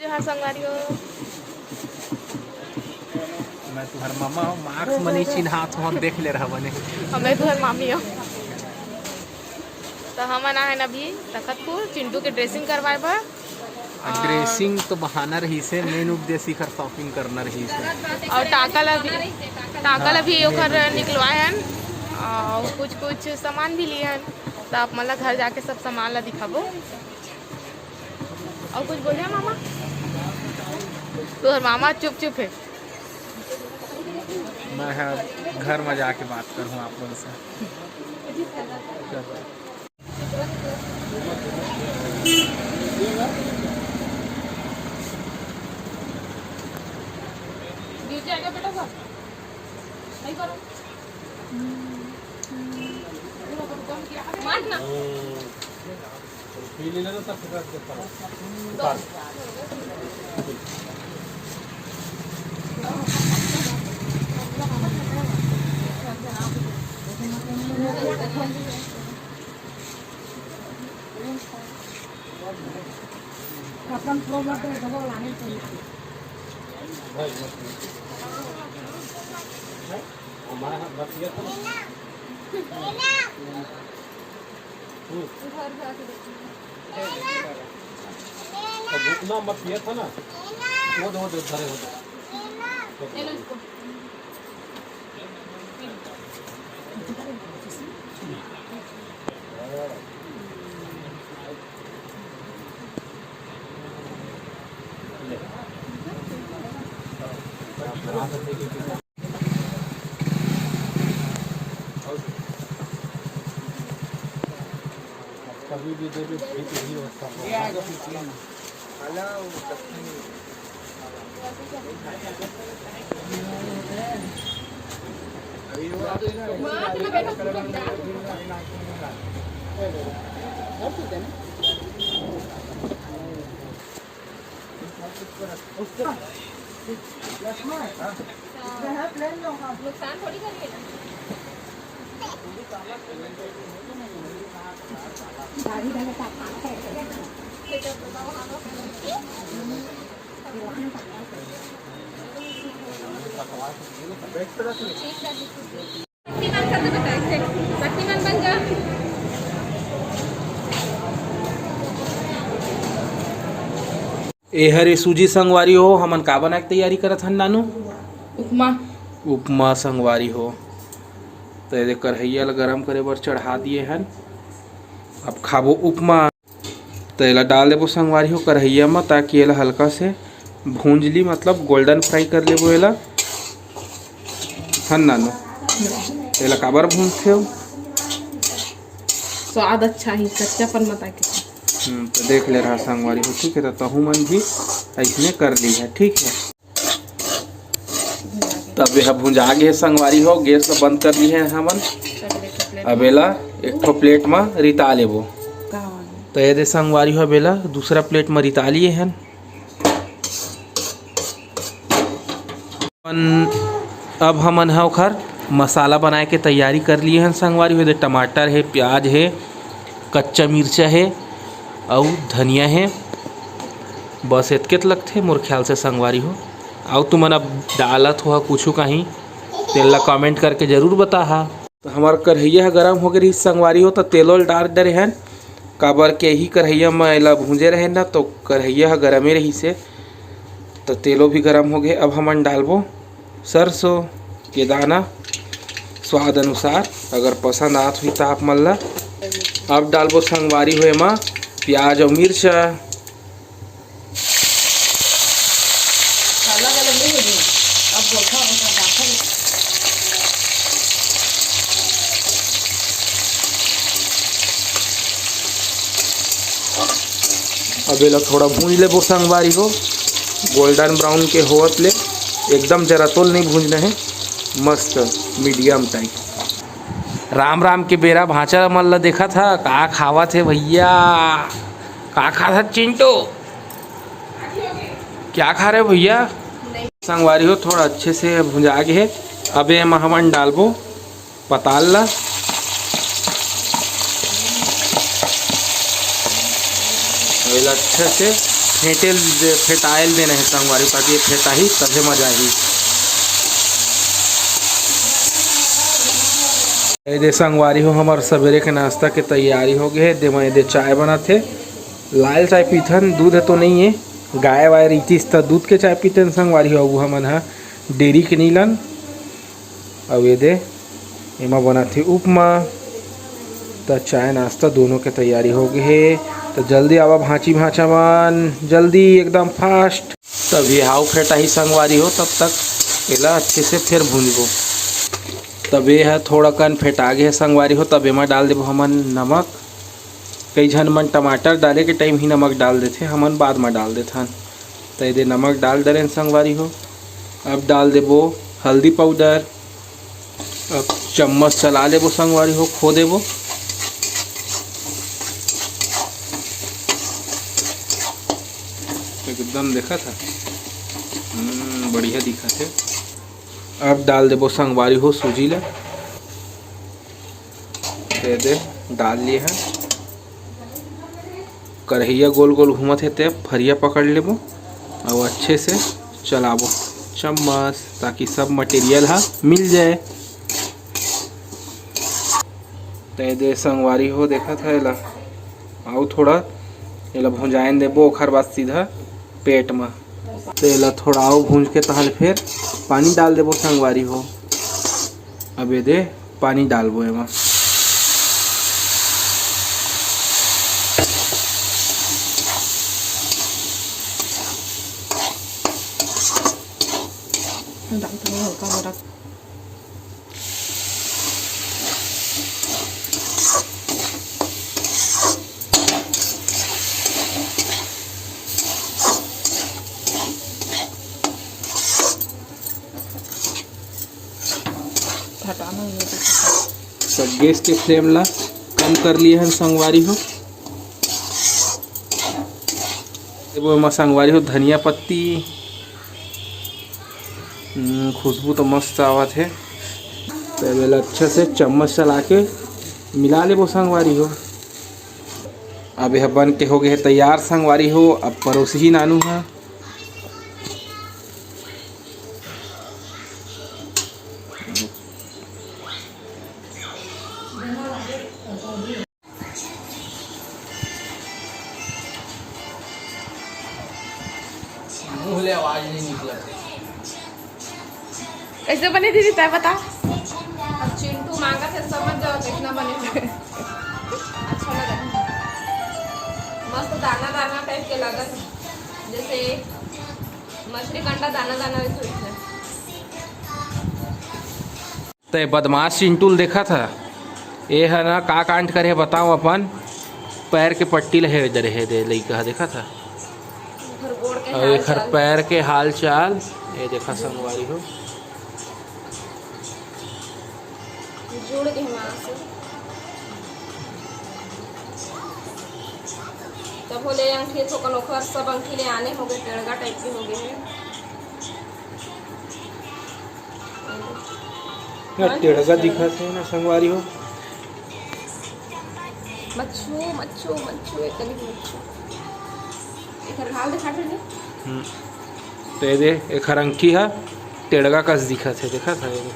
हाँ संगवारी हो। मैं तुम्हार मामा हूँ, मार्क्स मनी चिन्हात हो, देख ले रहा बने। मैं तुम्हार मामी हूँ। तो हम आना है अभी तखतपुर चिंटू के ड्रेसिंग करवाए बा। ड्रेसिंग तो बहाना रही से, मेन उद्देश्य कर शॉपिंग करना रही से। और टाकल भी ओखर निकलवाए हैं और कुछ सामान भी लिए हैं। तो आप मतलब घर जाके सब सामान ला दिखाबो। और कुछ बोलिए मामा। तो मामा चुप चुप है। मैं घर में जाके बात करूँ आप लोगों से। ड्यूटी आ गया बेटा साहब नहीं करो मारना रुकना मत किया था ना वो दो धरे हो कभी भी देवी ठीक ही होता है। नुकसान थोड़ी करिए ना। शक्तिमान बन जा। ए हरे सूजी संगवारी हो, हमन का बना के तैयारी करत हन नानू? उपमा संगवारी हो। तो ये कढ़ैया ला गरम करे बर चढ़ा दिए हन। अब खाबो उपमा। तो ये डाल देबो संगवारी हो कढ़ैया में, ताकि ये हल्का से भूंज ली, मतलब गोल्डन फ्राई कर लेबो एला। हन नानू एला काबर भूंजथे हो? स्वाद अच्छा ही, कच्चापन मत आके। तो देख ले रहा संगवारी हो, ठीक है। तो तहु मन भी ऐसने कर ली है, ठीक है। तब यह भुंजा गए संगवारी हो, गैस ला बंद कर ली है हमन। अब एला एक ठो प्लेट में रिता लेबो। तो ये दे संगवारी हो, बेला दूसरा प्लेट में रिता लिए हैं। अब हमन है ओखर मसाला बनाए के तैयारी कर लिए हैं संगवारी हो। दे टमाटर है, प्याज है, कच्चा मिर्चा है और धनिया है। बस इतकेत लगते मोर ख्याल से संगवारी हो। और तुमन अब डालत हो कुछ कहीं तेल ला कमेंट करके जरूर बता। तो हमार कढ़ैया गरम हो गई संगवारी हो, तो तेल डाल दे हैं। काबर के ही कढ़ैया में एला भूंजे रहे ना, तो कढ़ैया गरमे रही से, तो तेलो भी गरम हो गए। अब हमन डालबो सरसों के दाना स्वाद अनुसार, अगर पसंद आत हुई तो आप मन ला। अब डालबो संगवारी हुए माँ प्याज और मिर्चा। अब एला थोड़ा भूंज लेबो संगवारी हो, गोल्डन ब्राउन के होवत ले। एकदम जरा तोल नहीं भूंजना है, मस्त मीडियम टाइप। राम राम के बेरा भांचा मन ला देखा था का खावा थे भैया। का खा था चिंटू? क्या खा रहे भैया? संगवारी हो थोड़ा अच्छे से भुंजा गए। अब ये हमन डालबो पताल ला। अच्छे से फेटाइल देना है संगवारी, ताकि ये फेटा ही तभी मजा आई। ये दे संगवारी हो, हमारे सवेरे के नाश्ता के तैयारी हो गए है। दे मैं दे चाय बना थे, लाल चाय पीथन, दूध है तो नहीं है, गाय वाय रीतिस त दूध के चाय पीते संगवारी हो। वो हमन हा डेयरी के नीलन। अब ये दे एमा बना थे उपमा, तो चाय नाश्ता दोनों के तैयारी हो गए है। तो जल्दी आवा भांची भांचा मन, जल्दी एकदम फास्ट। तब ये हाउ फेटा ही संगवारी हो, तब तक एला अच्छे से फिर भूंजबो। तब ये है थोड़ा कन फेटा गए है संगवारी हो, तब एमा डाल देबो हमन नमक। कई झन मन टमाटर डाले के टाइम ही नमक डाल देते, हमन बाद में डाल देथन। तो ये नमक डाल दे संगवारी हो। अब डाल देबो हल्दी पाउडर। अब चम्मच चला लेबो संगवारी हो, खो देबो। एकदम देखा था, बढ़िया दिखा थे। अब डाल देबो संगवारी हो सूजी ले, दे डाल लिए हैं। कढ़ैया गोल गोल घूमत है, ते फरिया पकड़ लेबो और अच्छे से चलाबो चम्मच, ताकि सब मटेरियल हा मिल जाए। ते दे संगवारी हो देखा था एला, आउ थोड़ा एला भुंजाइन देबो, ओखर बाद सीधा पेट में। तो एला थोड़ा आउ भूंज के तहल फिर पानी डाल देबो संगवारी हो। अब ये दे पानी डालबो एमा। सब गैस के फ्लेम ला कम कर लिए हैं संगवारी हो। वो संगवारी हो धनिया पत्ती, खुशबू तो मस्त आवत है। पहले अच्छे से चम्मच चला के मिला ले वो संगवारी हो। अब यह बन के हो गए है तैयार संगवारी हो। अब परोस ही नानू है। आवाज नहीं निकला। कैसे बने दीदी तय बता। अब चिंटू मांगा थे, समझ जाओ कितना बने थे। अच्छा लगा, मस्त दाना दाना टाइप के लगा, जैसे मछली कंडा दाना दाना वैसे। तो बदमाश चिंटू देखा था, ये है ना का कांड करे बताओ। अपन पैर के पट्टी लहे इधर है दे लइका देखा था, और एक पैर के हाल चाल ये देखा संगवारी हो। जोड़ के से तब हो ले अंकी तो कनोखर सब अंकी ले आने हो गए, टेढ़गा टाइप के हो गए हैं। टेढ़गा दिखा थे ना संगवारी हो। मच्छू मच्छू मच्छू एक मच्छू इधर हाल दिखा दे। तो ये दे एक हरंकी है, टेढ़गा कस दिखा थे देखा था ये।